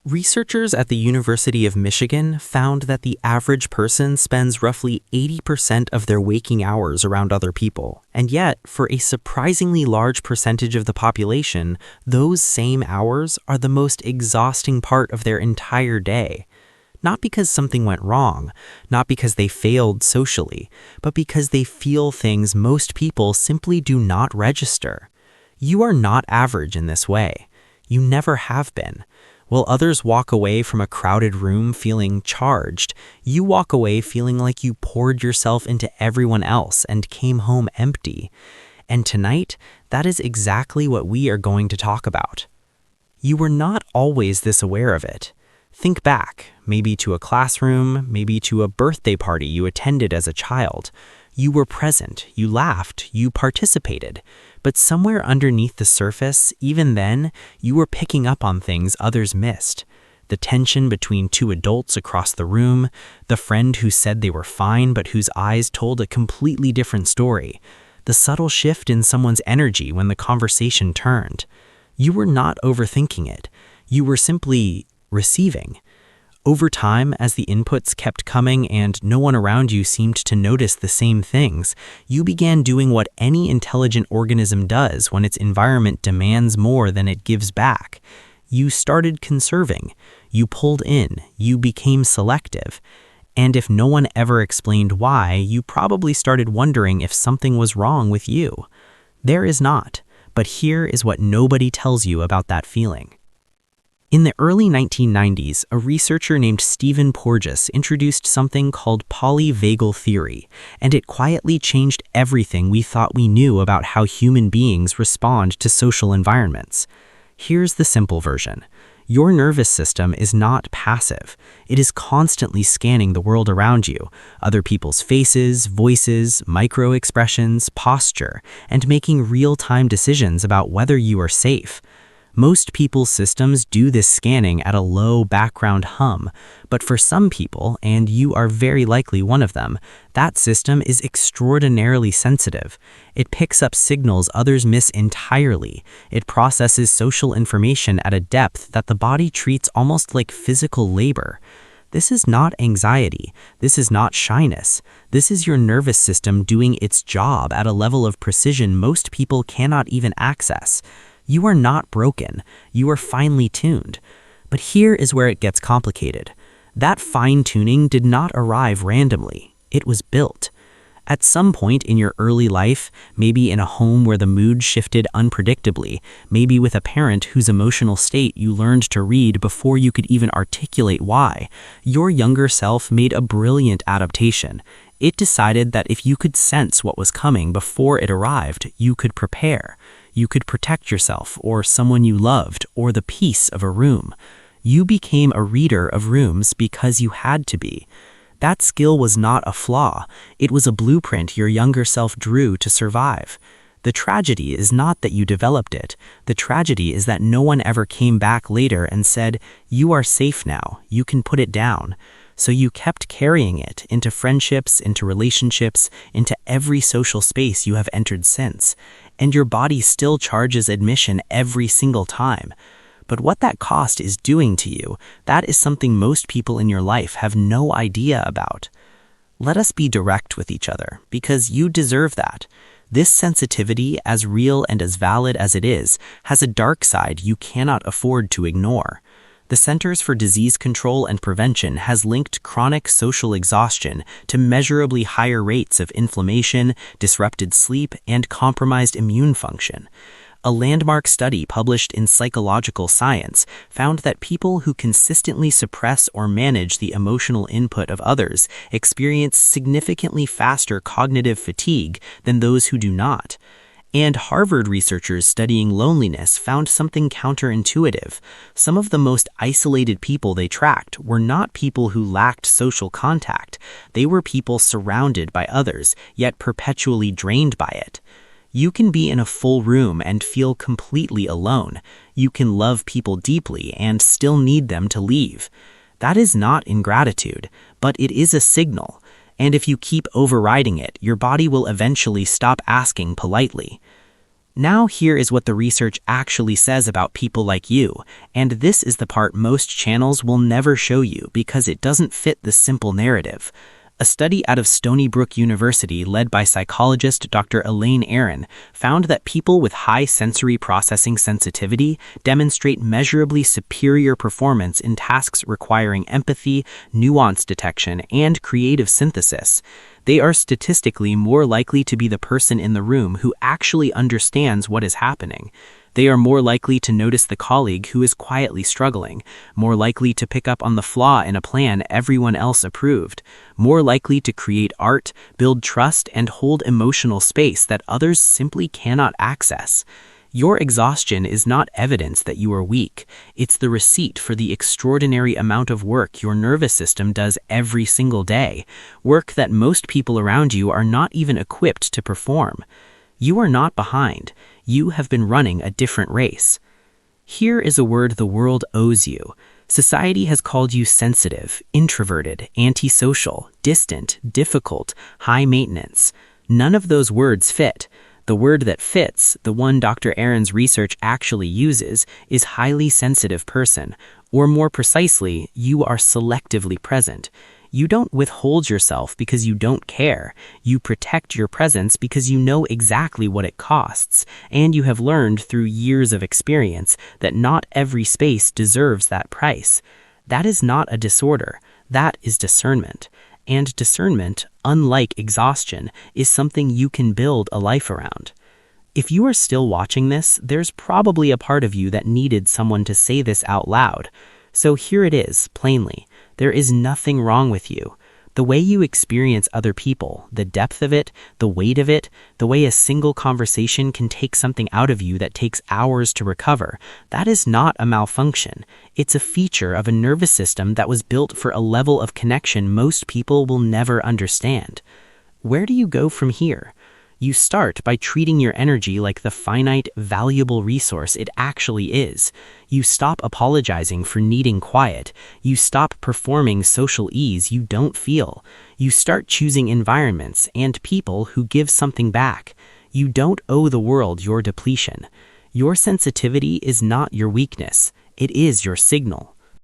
Researchers at the University of Michigan found that the average person spends roughly 80% of their waking hours around other people, and yet, for a surprisingly large percentage of the population, those same hours are the most exhausting part of their entire day. Not because something went wrong, not because they failed socially, but because they feel things most people simply do not register. You are not average in this way. You never have been. While others walk away from a crowded room feeling charged, you walk away feeling like you poured yourself into everyone else and came home empty. And tonight, that is exactly what we are going to talk about. You were not always this aware of it. Think back, maybe to a classroom, maybe to a birthday party you attended as a child. You were present, you laughed, you participated. But somewhere underneath the surface, even then, you were picking up on things others missed. The tension between two adults across the room, the friend who said they were fine but whose eyes told a completely different story, the subtle shift in someone's energy when the conversation turned. You were not overthinking it. You were simply receiving. Over time, as the inputs kept coming and no one around you seemed to notice the same things, you began doing what any intelligent organism does when its environment demands more than it gives back. You started conserving. You pulled in. You became selective. And if no one ever explained why, you probably started wondering if something was wrong with you. There is not, but here is what nobody tells you about that feeling. In the early 1990s, a researcher named Stephen Porges introduced something called polyvagal theory, and it quietly changed everything we thought we knew about how human beings respond to social environments. Here's the simple version. Your nervous system is not passive. It is constantly scanning the world around you, other people's faces, voices, micro-expressions, posture, and making real-time decisions about whether you are safe. Most people's systems do this scanning at a low background hum, but for some people, and you are very likely one of them, that system is extraordinarily sensitive. It picks up signals others miss entirely. It processes social information at a depth that the body treats almost like physical labor. This is not anxiety. This is not shyness. This is your nervous system doing its job at a level of precision most people cannot even access. You are not broken. You are finely tuned. But here is where it gets complicated. That fine-tuning did not arrive randomly. It was built. At some point in your early life, maybe in a home where the mood shifted unpredictably, maybe with a parent whose emotional state you learned to read before you could even articulate why, your younger self made a brilliant adaptation. It decided that if you could sense what was coming before it arrived, you could prepare. You could protect yourself or someone you loved or the peace of a room. You became a reader of rooms because you had to be. That skill was not a flaw. It was a blueprint your younger self drew to survive. The tragedy is not that you developed it. The tragedy is that no one ever came back later and said, "You are safe now. You can put it down." So you kept carrying it into friendships, into relationships, into every social space you have entered since. And your body still charges admission every single time. But what that cost is doing to you, that is something most people in your life have no idea about. Let us be direct with each other, because you deserve that. This sensitivity, as real and as valid as it is, has a dark side you cannot afford to ignore. The Centers for Disease Control and Prevention has linked chronic social exhaustion to measurably higher rates of inflammation, disrupted sleep, and compromised immune function. A landmark study published in Psychological Science found that people who consistently suppress or manage the emotional input of others experience significantly faster cognitive fatigue than those who do not. And Harvard researchers studying loneliness found something counterintuitive. Some of the most isolated people they tracked were not people who lacked social contact. They were people surrounded by others, yet perpetually drained by it. You can be in a full room and feel completely alone. You can love people deeply and still need them to leave. That is not ingratitude, but it is a signal. And if you keep overriding it, your body will eventually stop asking politely. Now here is what the research actually says about people like you, and this is the part most channels will never show you because it doesn't fit the simple narrative. A study out of Stony Brook University led by psychologist Dr. Elaine Aron found that people with high sensory processing sensitivity demonstrate measurably superior performance in tasks requiring empathy, nuance detection, and creative synthesis. They are statistically more likely to be the person in the room who actually understands what is happening. They are more likely to notice the colleague who is quietly struggling, more likely to pick up on the flaw in a plan everyone else approved, more likely to create art, build trust, and hold emotional space that others simply cannot access. Your exhaustion is not evidence that you are weak. It's the receipt for the extraordinary amount of work your nervous system does every single day, work that most people around you are not even equipped to perform. You are not behind. You have been running a different race. Here is a word the world owes you. Society has called you sensitive, introverted, antisocial, distant, difficult, high maintenance. None of those words fit. The word that fits, the one Dr. Aron's research actually uses, is highly sensitive person, or more precisely, you are selectively present. You don't withhold yourself because you don't care. You protect your presence because you know exactly what it costs, and you have learned through years of experience that not every space deserves that price. That is not a disorder. That is discernment. And discernment, unlike exhaustion, is something you can build a life around. If you are still watching this, there's probably a part of you that needed someone to say this out loud. So here it is, plainly. There is nothing wrong with you. The way you experience other people, the depth of it, the weight of it, the way a single conversation can take something out of you that takes hours to recover, that is not a malfunction. It's a feature of a nervous system that was built for a level of connection most people will never understand. Where do you go from here? You start by treating your energy like the finite, valuable resource it actually is. You stop apologizing for needing quiet. You stop performing social ease you don't feel. You start choosing environments and people who give something back. You don't owe the world your depletion. Your sensitivity is not your weakness. It is your signal.